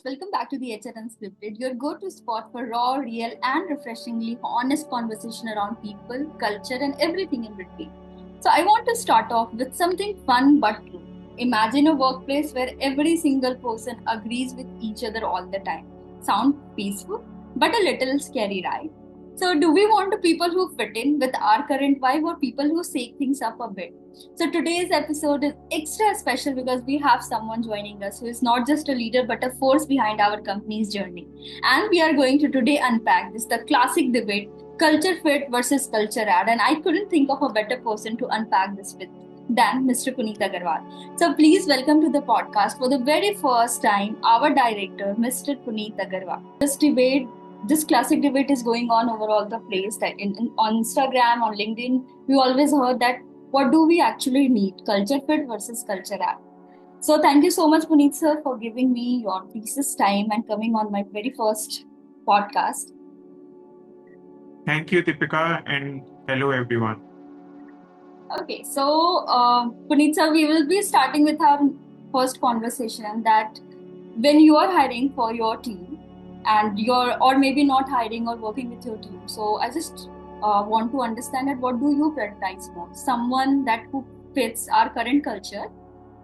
Welcome back to the HR Unscripted, your go-to spot for raw, real, and refreshingly honest conversation around people, culture, and everything in between. So, I want to start off with something fun but true. Imagine a workplace where every single person agrees with each other all the time. Sound peaceful, but a little scary, right? So, do we want people who fit in with our current vibe or people who shake things up a bit? So today's episode is extra special because we have someone joining us who is not just a leader but a force behind our company's journey. And we are going to today unpack this the classic debate culture fit versus culture add. And I couldn't think of a better person to unpack this with than Mr. Puneet Agarwal. So please welcome to the podcast for the very first time our director, Mr. Puneet Agarwal. This classic debate is going on over all the place that on Instagram, on LinkedIn, we always heard that what do we actually need, culture fit versus culture app. So thank you so much, Puneet sir, for giving me your precious time and coming on my very first podcast. Thank you, Deepika, and hello, everyone. Okay, so Puneet sir, we will be starting with our first conversation that when you are hiring for your team and you're or maybe not hiring or working with your team, so I just want to understand that what do you prioritize more? Someone that who fits our current culture,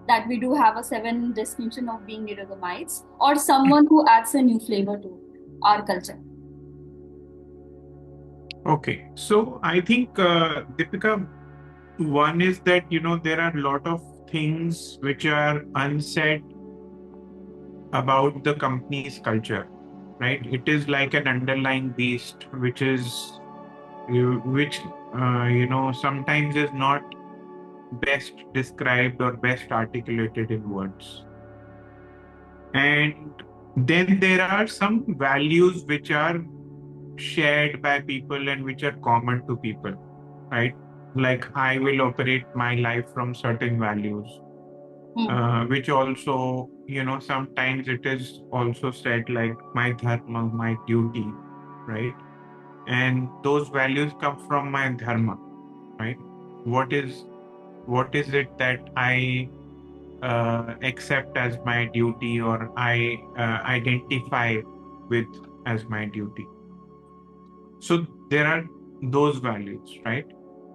that we do have a seven distinction of being Nirodhamites, or someone who adds a new flavor to our culture. Okay, so I think, Deepika, one is that, there are a lot of things which are unsaid about the company's culture, right? It is like an underlying beast, which sometimes is not best described or best articulated in words. And then there are some values which are shared by people and which are common to people, right? Like I will operate my life from certain values, which also, sometimes it is also said like my dharma, my duty, right? And those values come from my dharma, right? What is what is it that I accept as my duty or I identify with as my duty? So there are those values, right?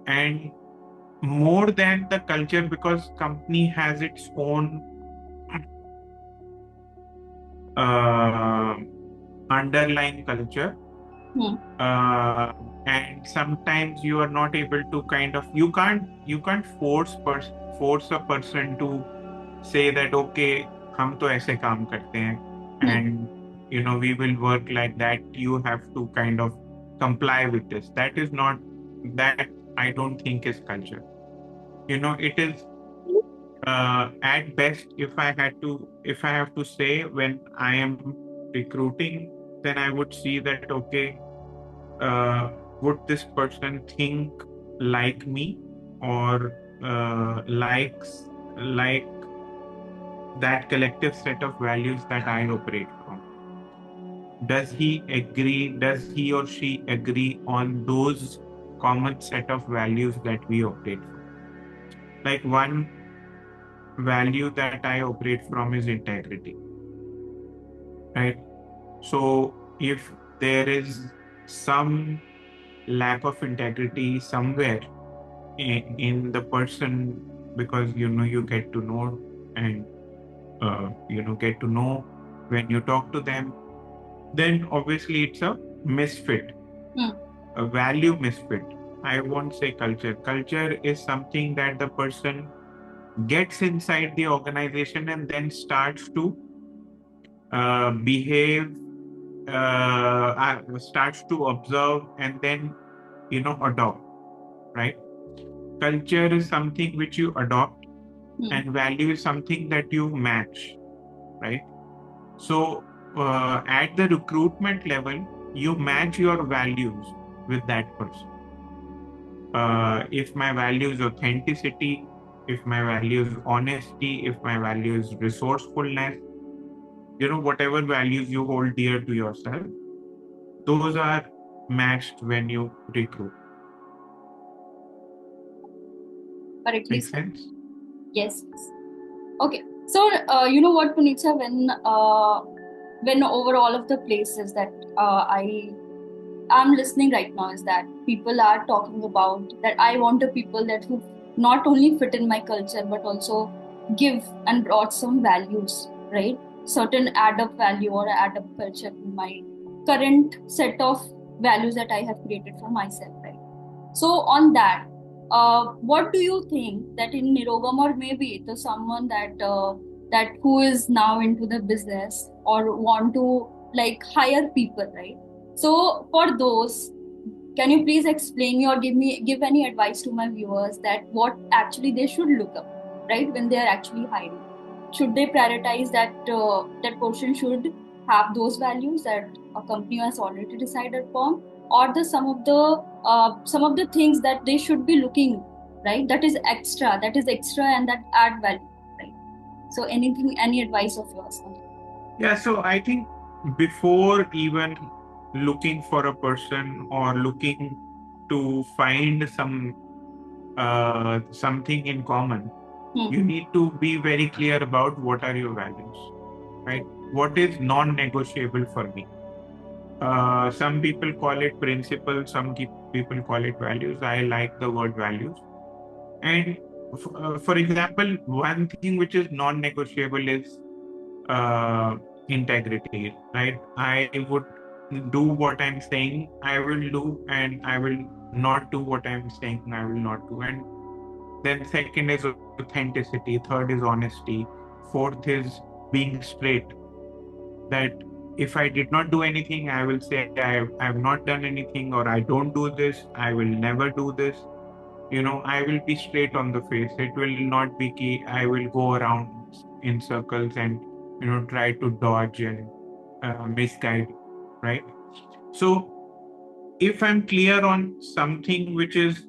And more than the culture, because company has its own uh, underlying culture, Hmm. uh, and sometimes you are not able to kind of you can't force a person to say that okay हम तो ऐसे काम करते हैं Hmm. and we will work like that. You have to kind of comply with this. That is not that I don't think is culture. It is at best, if I have to say, when I am recruiting, then I would see that okay, uh, would this person think like me or like that collective set of values that I operate from? Does he agree? Does he or she agree on those common set of values that we operate from? Like one value that I operate from is integrity, right? So if there is some lack of integrity somewhere in the person, because you get to know and get to know when you talk to them, then obviously it's a misfit, Hmm. a value misfit. I won't say culture. Culture is something that the person gets inside the organization and then starts to behave, starts to observe, and then adopt, right? Culture is something which you adopt, Hmm. and value is something that you match, right? So at the recruitment level, you match your values with that person. If my value is authenticity, if my value is honesty, if my value is resourcefulness, whatever values you hold dear to yourself, those are matched when you recruit. Correctly Make said. sense? Yes. Yes. Okay. So you know what, Puneet sir, when when over all of the places that I'm listening right now is that people are talking about that I want a people that who not only fit in my culture but also give and brought some values, right? Certain add up value or add up culture to my current set of values that I have created for myself, right? So on that, what do you think that in Nirogam or maybe the someone that who is now into the business or want to like hire people, right? So for those, can you please explain or give any advice to my viewers that what actually they should look up, right, when they are actually hiring? Should they prioritize that person should have those values that a company has already decided upon, or the some of the things that they should be looking, right? That is extra and that add value, right? So anything, any advice of yours on it? Yeah, so I think before even looking for a person or looking to find something in common, you need to be very clear about what are your values, right? What is non-negotiable for me? Some people call it principles, people call it values. I like the word values. And for example, one thing which is non-negotiable is uh, integrity, right? I would do what I'm saying I will do, and I will not do what I'm saying I will not do. And then second is authenticity, third is honesty, fourth is being straight. That if I did not do anything, I will say I've not done anything, or I don't do this, I will never do this. I will be straight on the face. It will not be key. I will go around in circles and try to dodge and misguide, right? So if I'm clear on something which is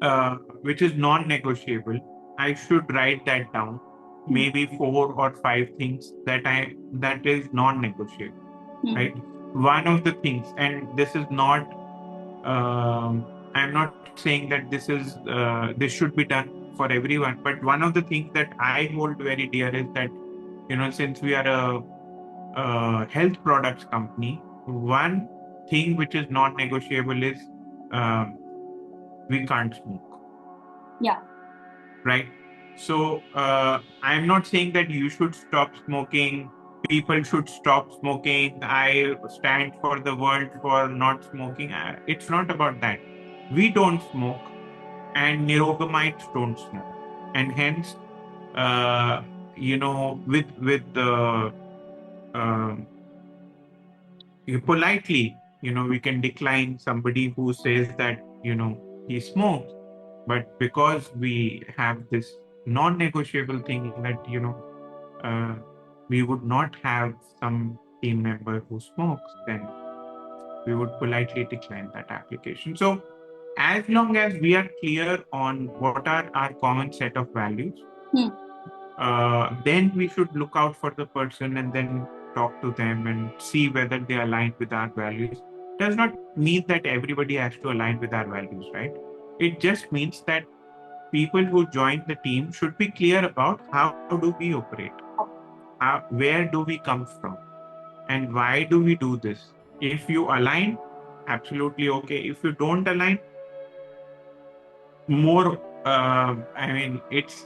non-negotiable, I should write that down. Maybe 4 or 5 things that is non-negotiable, right? One of the things, and this is not, I'm not saying that this should be done for everyone, but one of the things that I hold very dear is that since we are a health products company, one thing which is non-negotiable is um, we can't smoke. Yeah. Right? So I'm not saying that you should stop smoking, people should stop smoking, I stand for the world for not smoking. It's not about that. We don't smoke, and Nirogamites don't smoke. And hence, with the politely, we can decline somebody who says that, he smokes. But because we have this non-negotiable thing that, uh, we would not have some team member who smokes, then we would politely decline that application. So as long as we are clear on what are our common set of values, then we should look out for the person and then talk to them and see whether they align with our values. Does not mean that everybody has to align with our values, right? It just means that people who join the team should be clear about how do we operate, where do we come from, and why do we do this. If you align, absolutely okay. If you don't align, more I mean, it's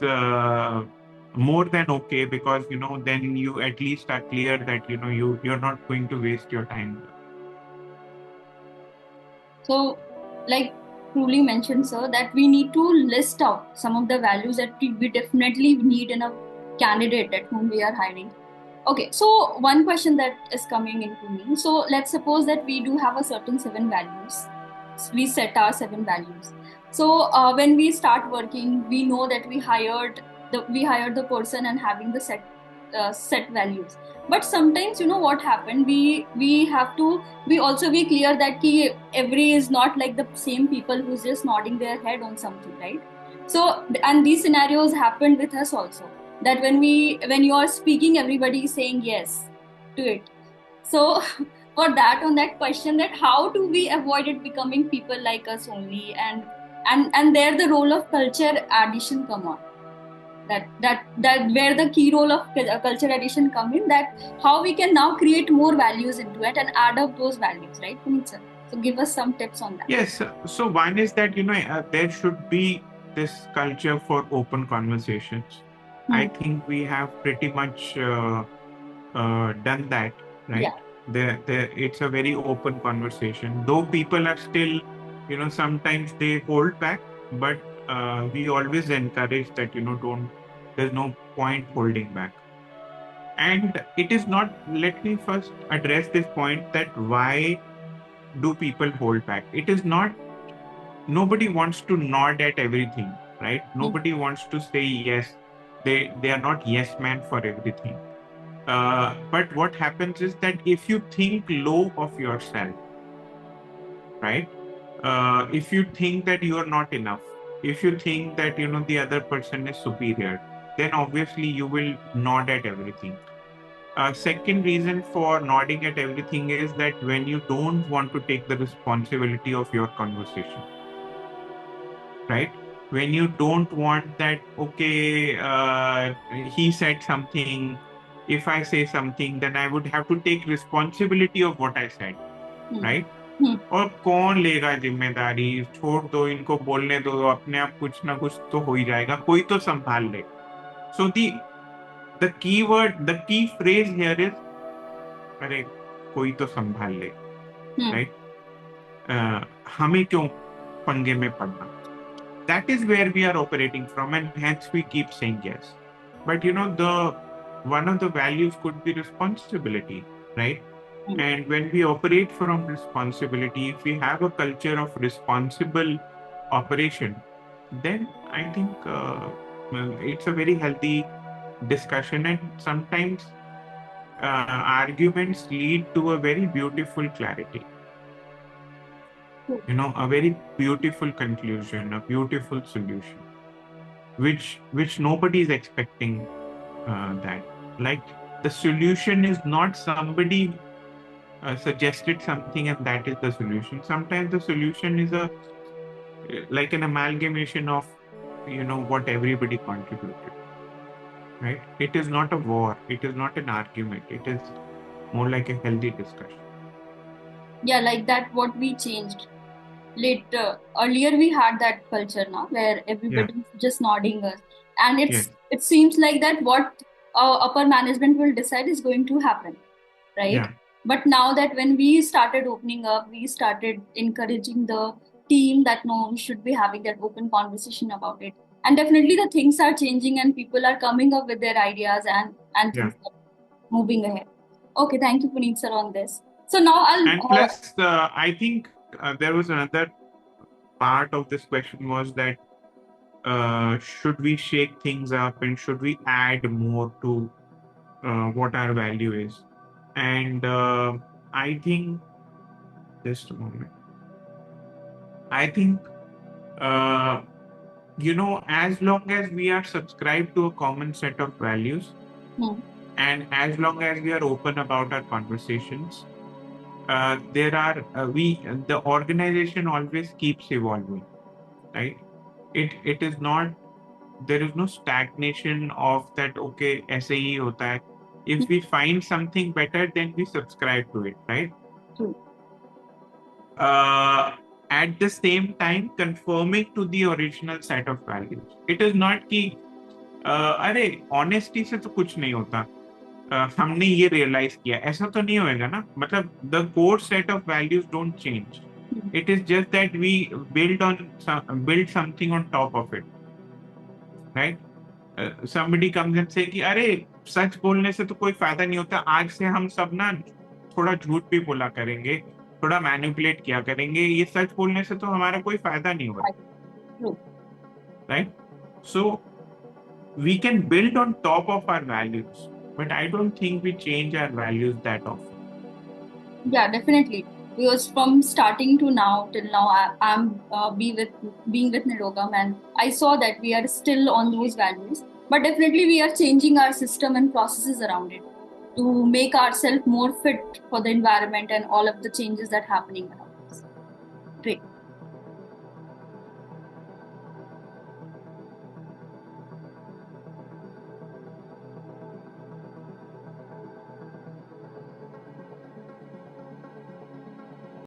more than okay, because then you at least are clear that you're not going to waste your time. So, like truly mentioned, sir, that we need to list out some of the values that we definitely need in a candidate at whom we are hiring. Okay, so one question that is coming into me. So let's suppose that we do have a certain 7 values. We set our 7 values. So when we start working, we know that we hired the person and having the set values. But sometimes what happened, we have to we also be clear that every is not like the same people who's just nodding their head on something, right? So and these scenarios happened with us also, that when you are speaking, everybody is saying yes to it. So for that, on that question, that how do we avoid it becoming people like us only, and there the role of culture addition come on That where the key role of culture addition come in, that how we can now create more values into it and add up those values, right, Puneet sir? So give us some tips on that. Yes. So one is that, there should be this culture for open conversations. I think we have pretty much done that, Yeah. right? It's a very open conversation. Though people are still, sometimes they hold back, but we always encourage that, there's no point holding back. And it is not, let me first address this point, that why do people hold back? It is not, nobody wants to nod at everything, right? Nobody wants to say yes. They are not yes man for everything. But what happens is that if you think low of yourself, right? If you think that you are not enough, if you think that the other person is superior, then obviously you will nod at everything. Second reason for nodding at everything is that when you don't want to take the responsibility of your conversation, right? When you don't want that, okay, he said something, if I say something, then I would have to take responsibility of what I said, right? और कौन लेगा जिम्मेदारी, छोड़ दो इनको, बोलने दो, अपने आप कुछ ना कुछ तो हो ही जाएगा, कोई तो संभाल ले. So the key phrase here is, अरे कोई तो संभाल ले, right? हमें क्यों पंगे में पड़ना? That is where we are operating from, and hence we keep saying yes. But the one of the values could be responsibility, right? And when we operate from responsibility, if we have a culture of responsible operation, then I think it's a very healthy discussion, and sometimes arguments lead to a very beautiful clarity. A very beautiful conclusion, a beautiful solution, which nobody is expecting. That, like, the solution is not somebody suggested something and that is the solution. Sometimes the solution is like an amalgamation of what everybody contributed, right? It is not a war, it is not an argument, it is more like a healthy discussion. Yeah, like that what we changed later. Earlier we had that culture now where everybody's just nodding us, and it seems like that what upper management will decide is going to happen, right? But now that when we started opening up, we started encouraging the team that no, we should be having that open conversation about it, and definitely the things are changing and people are coming up with their ideas, and things are moving ahead. Okay, thank you, Puneet sir, on this. So now And plus, I think there was another part of this question was that should we shake things up and should we add more to what our value is? And I think, just a moment. I think, as long as we are subscribed to a common set of values, and as long as we are open about our conversations, the organization always keeps evolving, right? It is not, there is no stagnation of that, okay, ऐसे ही होता है. If we find something better, then we subscribe to it, right? At the same time, conforming to the original set of values. It is not कि अरे honesty से तो कुछ नहीं होता, हमने ये realize किया, ऐसा तो नहीं होएगा ना. मतलब the core set of values don't change. It is just that we build something on top of it, right? Somebody comes and say कि अरे सच बोलने से तो कोई फायदा नहीं होता, आज से हम सब ना थोड़ा झूठ भी बोला करेंगे, थोड़ा मैनिपुलेट किया करेंगे, ये सच बोलने से तो हमारा कोई फायदा नहीं होगा, right? So we can build on top of our values, but I don't think we change our values that often. Yeah, definitely. Because from starting to now till now, I'm being with Nirogam, and I saw that we are still on those values. But definitely, we are changing our system and processes around it to make ourselves more fit for the environment and all of the changes that are happening around us. Great.